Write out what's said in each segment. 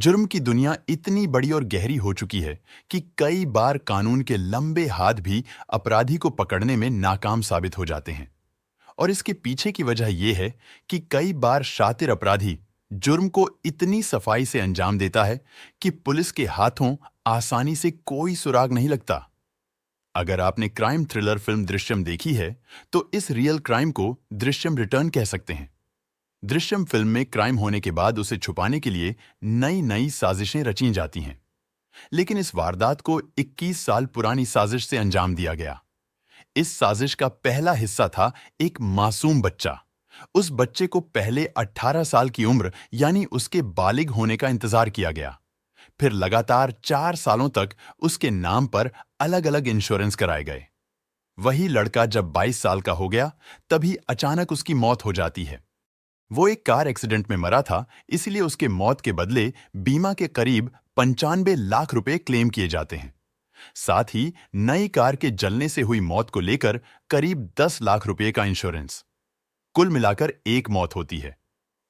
जुर्म की दुनिया इतनी बड़ी और गहरी हो चुकी है कि कई बार कानून के लंबे हाथ भी अपराधी को पकड़ने में नाकाम साबित हो जाते हैं। और इसके पीछे की वजह यह है कि कई बार शातिर अपराधी जुर्म को इतनी सफाई से अंजाम देता है कि पुलिस के हाथों आसानी से कोई सुराग नहीं लगता। अगर आपने क्राइम थ्रिलर फिल्म दृश्यम देखी है, तो इस रियल क्राइम को दृश्यम रिटर्न कह सकते हैं। दृश्यम फिल्म में क्राइम होने के बाद उसे छुपाने के लिए नई नई साजिशें रची जाती हैं, लेकिन इस वारदात को 21 साल पुरानी साजिश से अंजाम दिया गया। इस साजिश का पहला हिस्सा था एक मासूम बच्चा। उस बच्चे को पहले 18 साल की उम्र यानी उसके बालिग होने का इंतजार किया गया। फिर लगातार 4 सालों तक उसके नाम पर अलग अलग इंश्योरेंस कराए गए। वही लड़का जब 22 साल का हो गया, तभी अचानक उसकी मौत हो जाती है। वो एक कार एक्सीडेंट में मरा था, इसलिए उसके मौत के बदले बीमा के करीब 95 लाख रुपए क्लेम किए जाते हैं। साथ ही नई कार के जलने से हुई मौत को लेकर करीब 10 लाख रुपए का इंश्योरेंस। कुल मिलाकर एक मौत होती है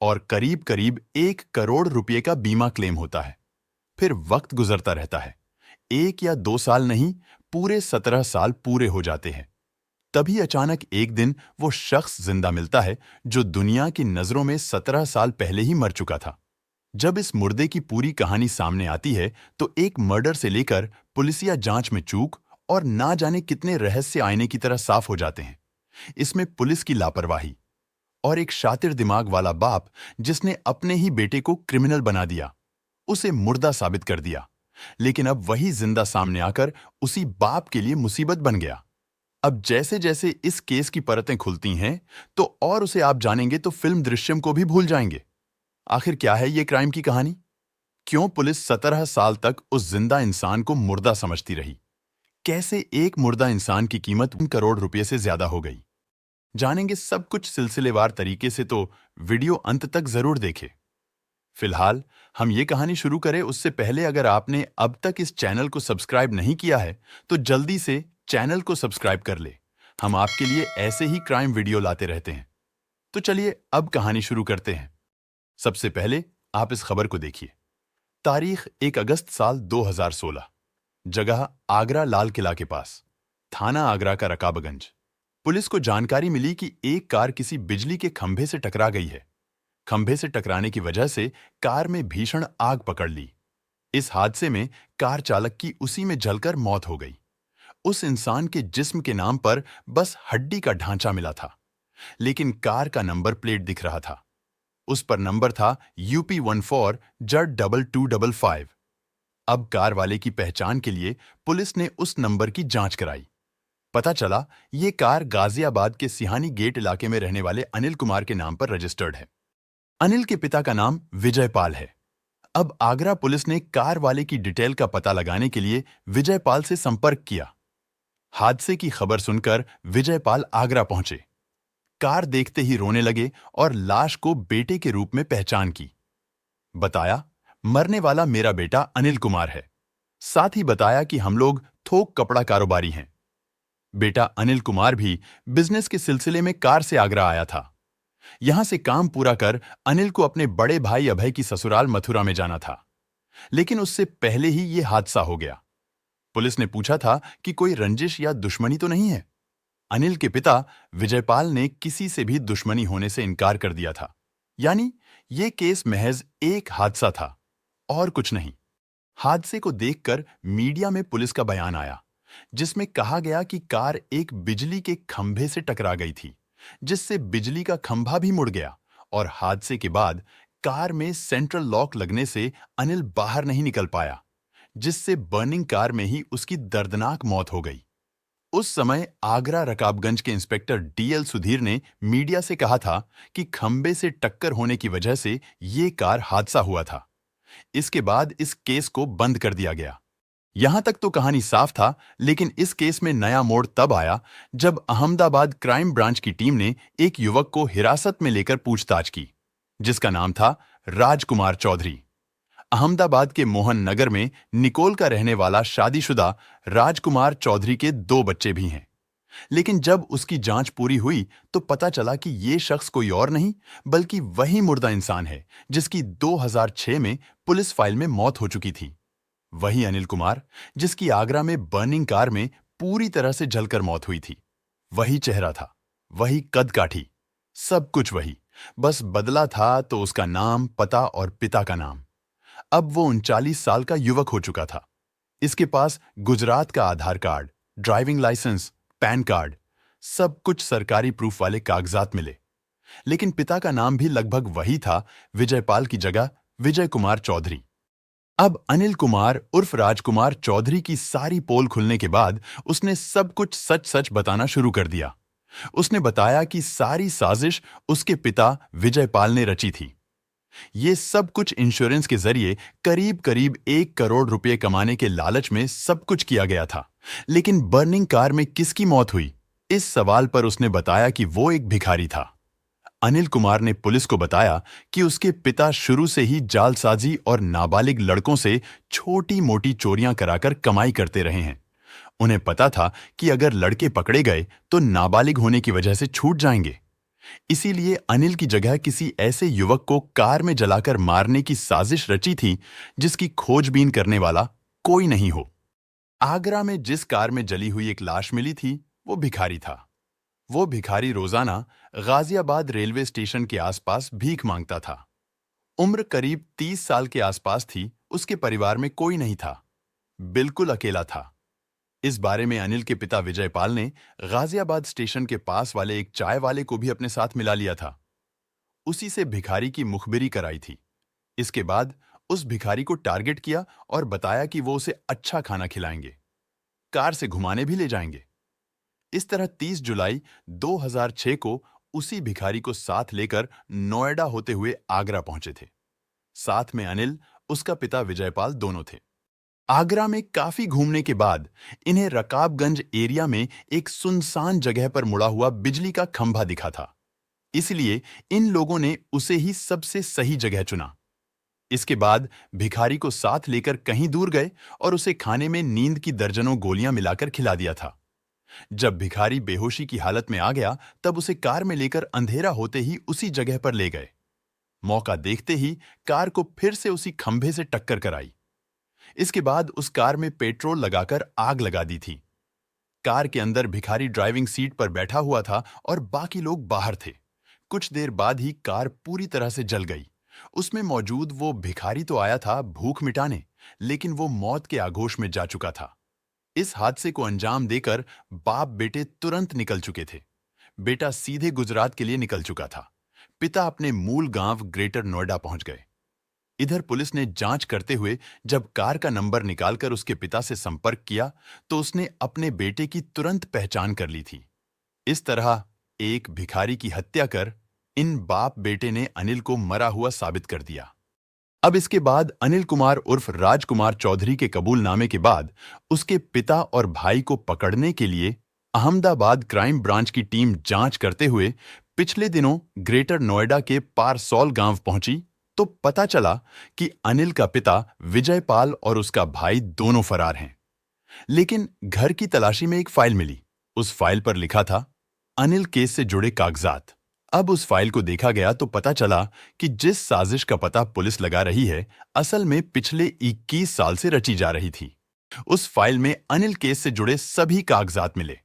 और करीब करीब 1 करोड़ रुपए का बीमा क्लेम होता है। फिर वक्त गुजरता रहता है। 1 या 2 साल नहीं, पूरे 17 साल पूरे हो जाते हैं। तभी अचानक एक दिन वो शख्स जिंदा मिलता है जो दुनिया की नजरों में 17 साल पहले ही मर चुका था। जब इस मुर्दे की पूरी कहानी सामने आती है, तो एक मर्डर से लेकर पुलिसिया जांच में चूक और ना जाने कितने रहस्य आईने की तरह साफ हो जाते हैं। इसमें पुलिस की लापरवाही और एक शातिर दिमाग वाला बाप जिसने अपने ही बेटे को क्रिमिनल बना दिया, उसे मुर्दा साबित कर दिया। लेकिन अब वही जिंदा सामने आकर उसी बाप के लिए मुसीबत बन गया। अब जैसे जैसे इस केस की परतें खुलती हैं, तो और उसे आप जानेंगे तो फिल्म दृश्यम को भी भूल जाएंगे। आखिर क्या है ये क्राइम की कहानी? क्यों पुलिस 17 साल तक उस जिंदा इंसान को मुर्दा समझती रही? कैसे एक मुर्दा इंसान की कीमत 1 करोड़ रुपए से ज्यादा हो गई? जानेंगे सब कुछ सिलसिलेवार तरीके से, तो वीडियो अंत तक जरूर देखें। फिलहाल हम ये कहानी शुरू करें उससे पहले अगर आपने अब तक इस चैनल को सब्सक्राइब नहीं किया है, तो जल्दी से चैनल को सब्सक्राइब कर ले। हम आपके लिए ऐसे ही क्राइम वीडियो लाते रहते हैं। तो चलिए अब कहानी शुरू करते हैं। सबसे पहले आप इस खबर को देखिए। तारीख 1 अगस्त साल 2016। जगह आगरा लाल किला के पास, थाना आगरा का रकाबगंज। पुलिस को जानकारी मिली कि एक कार किसी बिजली के खंभे से टकरा गई है। खंभे से टकराने की वजह से कार में भीषण आग पकड़ ली। इस हादसे में कार चालक की उसी में जलकर मौत हो गई। उस इंसान के जिस्म के नाम पर बस हड्डी का ढांचा मिला था, लेकिन कार का नंबर प्लेट दिख रहा था। उस पर नंबर था UP14 Z2255। अब कार वाले की पहचान के लिए पुलिस ने उस नंबर की जांच कराई। पता चला ये कार गाजियाबाद के सिहानी गेट इलाके में रहने वाले अनिल कुमार के नाम पर रजिस्टर्ड है। अनिल के पिता का नाम विजयपाल है। अब आगरा पुलिस ने कार वाले की डिटेल का पता लगाने के लिए विजयपाल से संपर्क किया। हादसे की खबर सुनकर विजयपाल आगरा पहुंचे। कार देखते ही रोने लगे और लाश को बेटे के रूप में पहचान की। बताया, मरने वाला मेरा बेटा अनिल कुमार है। साथ ही बताया कि हम लोग थोक कपड़ा कारोबारी हैं। बेटा अनिल कुमार भी बिजनेस के सिलसिले में कार से आगरा आया था। यहां से काम पूरा कर अनिल को अपने बड़े भाई अभय की ससुराल मथुरा में जाना था, लेकिन उससे पहले ही यह हादसा हो गया। पुलिस ने पूछा था कि कोई रंजिश या दुश्मनी तो नहीं है। अनिल के पिता विजयपाल ने किसी से भी दुश्मनी होने से इनकार कर दिया था। यानी यह केस महज एक हादसा था और कुछ नहीं। हादसे को देखकर मीडिया में पुलिस का बयान आया, जिसमें कहा गया कि कार एक बिजली के खंभे से टकरा गई थी, जिससे बिजली का खंभा भी मुड़ गया और हादसे के बाद कार में सेंट्रल लॉक लगने से अनिल बाहर नहीं निकल पाया, जिससे बर्निंग कार में ही उसकी दर्दनाक मौत हो गई। उस समय आगरा रकाबगंज के इंस्पेक्टर DL सुधीर ने मीडिया से कहा था कि खंबे से टक्कर होने की वजह से ये कार हादसा हुआ था। इसके बाद इस केस को बंद कर दिया गया। यहां तक तो कहानी साफ था, लेकिन इस केस में नया मोड़ तब आया जब अहमदाबाद क्राइम ब्रांच की टीम ने एक युवक को हिरासत में लेकर पूछताछ की, जिसका नाम था राजकुमार चौधरी। अहमदाबाद के मोहन नगर में निकोल का रहने वाला शादीशुदा राजकुमार चौधरी के 2 बच्चे भी हैं। लेकिन जब उसकी जांच पूरी हुई तो पता चला कि ये शख्स कोई और नहीं बल्कि वही मुर्दा इंसान है जिसकी 2006 में पुलिस फाइल में मौत हो चुकी थी। वही अनिल कुमार जिसकी आगरा में बर्निंग कार में पूरी तरह से जलकर मौत हुई थी। वही चेहरा था, वही कद काठी, सब कुछ वही। बस बदला था तो उसका नाम, पता और पिता का नाम। अब वो 39 साल का युवक हो चुका था। इसके पास गुजरात का Aadhaar card, driving licence, PAN card, सब कुछ सरकारी प्रूफ वाले कागजात मिले। लेकिन पिता का नाम भी लगभग वही था, विजयपाल की जगह विजय कुमार चौधरी। अब अनिल कुमार उर्फ राजकुमार चौधरी की सारी पोल खुलने के बाद उसने सब कुछ सच सच बताना शुरू कर दिया। उसने बताया कि सारी साजिश उसके पिता विजयपाल ने रची थी। ये सब कुछ इंश्योरेंस के जरिए करीब करीब 1 करोड़ रुपए कमाने के लालच में सब कुछ किया गया था। लेकिन बर्निंग कार में किसकी मौत हुई, इस सवाल पर उसने बताया कि वो एक भिखारी था। अनिल कुमार ने पुलिस को बताया कि उसके पिता शुरू से ही जालसाजी और नाबालिग लड़कों से छोटी मोटी चोरियां कराकर कमाई करते रहे हैं। उन्हें पता था कि अगर लड़के पकड़े गए तो नाबालिग होने की वजह से छूट जाएंगे। इसीलिए अनिल की जगह किसी ऐसे युवक को कार में जलाकर मारने की साजिश रची थी जिसकी खोजबीन करने वाला कोई नहीं हो। आगरा में जिस कार में जली हुई एक लाश मिली थी वो भिखारी था। वो भिखारी रोजाना गाजियाबाद रेलवे स्टेशन के आसपास भीख मांगता था। उम्र करीब 30 साल के आसपास थी। उसके परिवार में कोई नहीं था, बिल्कुल अकेला था। इस बारे में अनिल के पिता विजयपाल ने गाजियाबाद स्टेशन के पास वाले एक चाय वाले को भी अपने साथ मिला लिया था। उसी से भिखारी की मुखबिरी कराई थी। इसके बाद उस भिखारी को टारगेट किया और बताया कि वो उसे अच्छा खाना खिलाएंगे, कार से घुमाने भी ले जाएंगे। इस तरह 30 जुलाई 2006 को उसी भिखारी को साथ लेकर नोएडा होते हुए आगरा पहुंचे थे। साथ में अनिल, उसका पिता विजयपाल दोनों थे। आगरा में काफी घूमने के बाद इन्हें रकाबगंज एरिया में एक सुनसान जगह पर मुड़ा हुआ बिजली का खंभा दिखा था। इसलिए इन लोगों ने उसे ही सबसे सही जगह चुना। इसके बाद भिखारी को साथ लेकर कहीं दूर गए और उसे खाने में नींद की दर्जनों गोलियां मिलाकर खिला दिया था। जब भिखारी बेहोशी की हालत में आ गया तब उसे कार में लेकर अंधेरा होते ही उसी जगह पर ले गए। मौका देखते ही कार को फिर से उसी खंभे से टक्कर कराई। इसके बाद उस कार में पेट्रोल लगाकर आग लगा दी थी। कार के अंदर भिखारी ड्राइविंग सीट पर बैठा हुआ था और बाकी लोग बाहर थे। कुछ देर बाद ही कार पूरी तरह से जल गई। उसमें मौजूद वो भिखारी तो आया था भूख मिटाने, लेकिन वो मौत के आगोश में जा चुका था। इस हादसे को अंजाम देकर बाप बेटे तुरंत निकल चुके थे। बेटा सीधे गुजरात के लिए निकल चुका था। पिता अपने मूल गांव ग्रेटर नोएडा पहुंच गए। इधर पुलिस ने जांच करते हुए जब कार का नंबर निकालकर उसके पिता से संपर्क किया तो उसने अपने बेटे की तुरंत पहचान कर ली थी। इस तरह एक भिखारी की हत्या कर इन बाप बेटे ने अनिल को मरा हुआ साबित कर दिया। अब इसके बाद अनिल कुमार उर्फ राजकुमार चौधरी के कबूलनामे के बाद उसके पिता और भाई को पकड़ने के लिए अहमदाबाद क्राइम ब्रांच की टीम जांच करते हुए पिछले दिनों ग्रेटर नोएडा के पारसौल गांव पहुंची तो पता चला कि अनिल का पिता विजयपाल और उसका भाई दोनों फरार हैं। लेकिन घर की तलाशी में एक फाइल मिली। उस फाइल पर लिखा था अनिल केस से जुड़े कागजात। अब उस फाइल को देखा गया तो पता चला कि जिस साजिश का पता पुलिस लगा रही है असल में पिछले 21 साल से रची जा रही थी। उस फाइल में अनिल केस से जुड़े सभी कागजात मिले।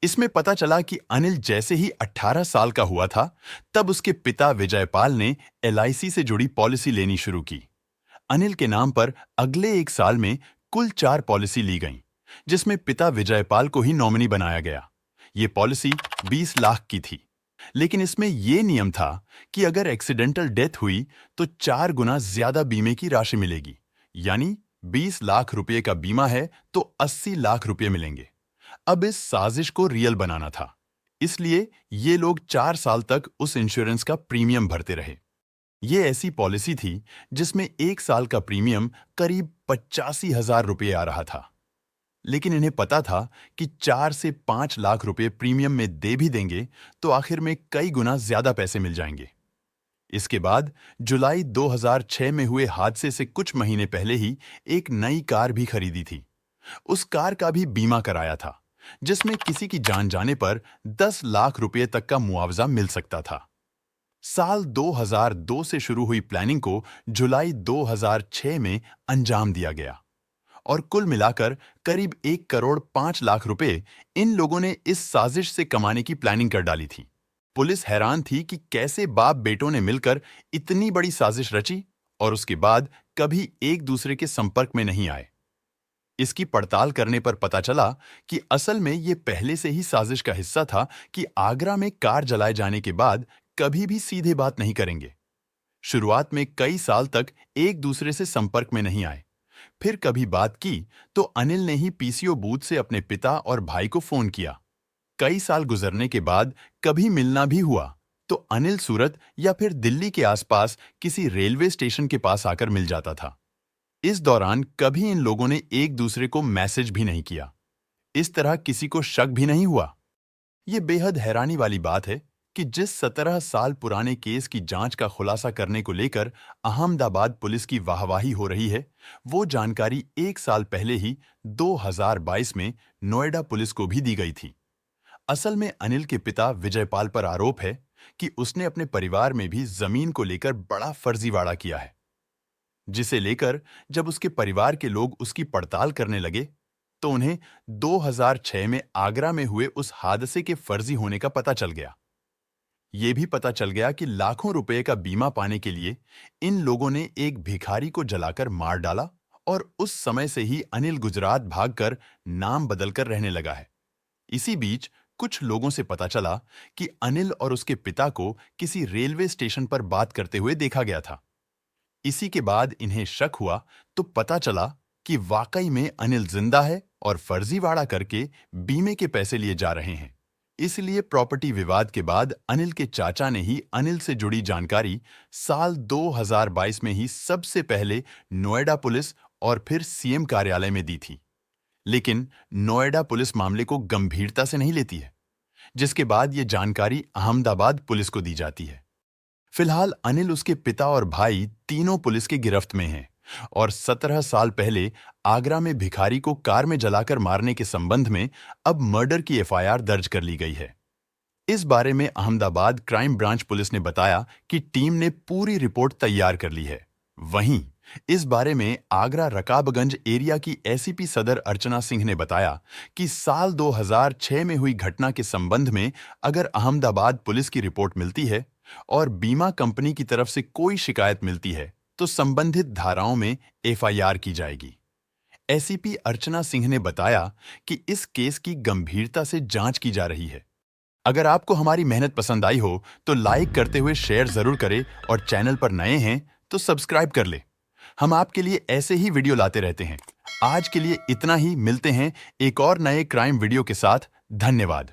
इसमें पता चला कि अनिल जैसे ही 18 साल का हुआ था तब उसके पिता विजयपाल ने LIC से जुड़ी पॉलिसी लेनी शुरू की। अनिल के नाम पर अगले 1 साल में कुल 4 पॉलिसी ली गईं, जिसमें पिता विजयपाल को ही नॉमिनी बनाया गया। ये पॉलिसी 20 लाख की थी, लेकिन इसमें यह नियम था कि अगर एक्सीडेंटल डेथ हुई तो 4 गुना ज्यादा बीमे की राशि मिलेगी। यानी 20 लाख रुपए का बीमा है तो 80 लाख रुपए मिलेंगे। अब इस साजिश को रियल बनाना था, इसलिए ये लोग 4 साल तक उस इंश्योरेंस का प्रीमियम भरते रहे। ये ऐसी पॉलिसी थी जिसमें 1 साल का प्रीमियम करीब 85,000 रुपये आ रहा था। लेकिन इन्हें पता था कि 4 से 5 लाख रुपए प्रीमियम में दे भी देंगे तो आखिर में कई गुना ज्यादा पैसे मिल जाएंगे। इसके बाद जुलाई 2006 में हुए हादसे से कुछ महीने पहले ही एक नई कार भी खरीदी थी। उस कार का भी बीमा कराया था, जिसमें किसी की जान जाने पर 10 लाख रुपए तक का मुआवजा मिल सकता था। साल 2002 से शुरू हुई प्लानिंग को जुलाई 2006 में अंजाम दिया गया और कुल मिलाकर करीब 1 करोड़ 5 लाख रुपए इन लोगों ने इस साजिश से कमाने की प्लानिंग कर डाली थी। पुलिस हैरान थी कि कैसे बाप बेटों ने मिलकर इतनी बड़ी साजिश रची और उसके बाद कभी एक दूसरे के संपर्क में नहीं आए। इसकी पड़ताल करने पर पता चला कि असल में ये पहले से ही साजिश का हिस्सा था कि आगरा में कार जलाए जाने के बाद कभी भी सीधे बात नहीं करेंगे। शुरुआत में कई साल तक एक दूसरे से संपर्क में नहीं आए। फिर कभी बात की तो अनिल ने ही पीसीओ बूथ से अपने पिता और भाई को फोन किया। कई साल गुजरने के बाद कभी मिलना भी हुआ तो अनिल सूरत या फिर दिल्ली के आसपास किसी रेलवे स्टेशन के पास आकर मिल जाता था। इस दौरान कभी इन लोगों ने एक दूसरे को मैसेज भी नहीं किया। इस तरह किसी को शक भी नहीं हुआ। यह बेहद हैरानी वाली बात है कि जिस 17 साल पुराने केस की जांच का खुलासा करने को लेकर अहमदाबाद पुलिस की वाहवाही हो रही है, वो जानकारी 1 साल पहले ही 2022 में नोएडा पुलिस को भी दी गई थी। असल में अनिल के पिता विजयपाल पर आरोप है कि उसने अपने परिवार में भी जमीन को लेकर बड़ा फर्जीवाड़ा किया है, जिसे लेकर जब उसके परिवार के लोग उसकी पड़ताल करने लगे तो उन्हें 2006 में आगरा में हुए उस हादसे के फर्जी होने का पता चल गया। ये भी पता चल गया कि लाखों रुपए का बीमा पाने के लिए इन लोगों ने एक भिखारी को जलाकर मार डाला और उस समय से ही अनिल गुजरात भागकर नाम बदलकर रहने लगा है। इसी बीच कुछ लोगों से पता चला कि अनिल और उसके पिता को किसी रेलवे स्टेशन पर बात करते हुए देखा गया था। इसी के बाद इन्हें शक हुआ तो पता चला कि वाकई में अनिल जिंदा है और फर्जीवाड़ा करके बीमे के पैसे लिए जा रहे हैं। इसलिए प्रॉपर्टी विवाद के बाद अनिल के चाचा ने ही अनिल से जुड़ी जानकारी साल 2022 में ही सबसे पहले नोएडा पुलिस और फिर सीएम कार्यालय में दी थी। लेकिन नोएडा पुलिस मामले को गंभीरता से नहीं लेती है, जिसके बाद ये जानकारी अहमदाबाद पुलिस को दी जाती है। फिलहाल अनिल, उसके पिता और भाई तीनों पुलिस की गिरफ्त में हैं और 17 साल पहले आगरा में भिखारी को कार में जलाकर मारने के संबंध में अब मर्डर की एफआईआर दर्ज कर ली गई है। इस बारे में अहमदाबाद क्राइम ब्रांच पुलिस ने बताया कि टीम ने पूरी रिपोर्ट तैयार कर ली है। वहीं इस बारे में आगरा रकाबगंज एरिया की एसीपी सदर अर्चना सिंह ने बताया कि साल 2006 में हुई घटना के संबंध में अगर अहमदाबाद पुलिस की रिपोर्ट मिलती है और बीमा कंपनी की तरफ से कोई शिकायत मिलती है तो संबंधित धाराओं में एफआईआर की जाएगी। एसीपी अर्चना सिंह ने बताया कि इस केस की गंभीरता से जांच की जा रही है। अगर आपको हमारी मेहनत पसंद आई हो तो लाइक करते हुए शेयर जरूर करें और चैनल पर नए हैं तो सब्सक्राइब कर ले। हम आपके लिए ऐसे ही वीडियो लाते रहते हैं। आज के लिए इतना ही। मिलते हैं एक और नए क्राइम वीडियो के साथ। धन्यवाद।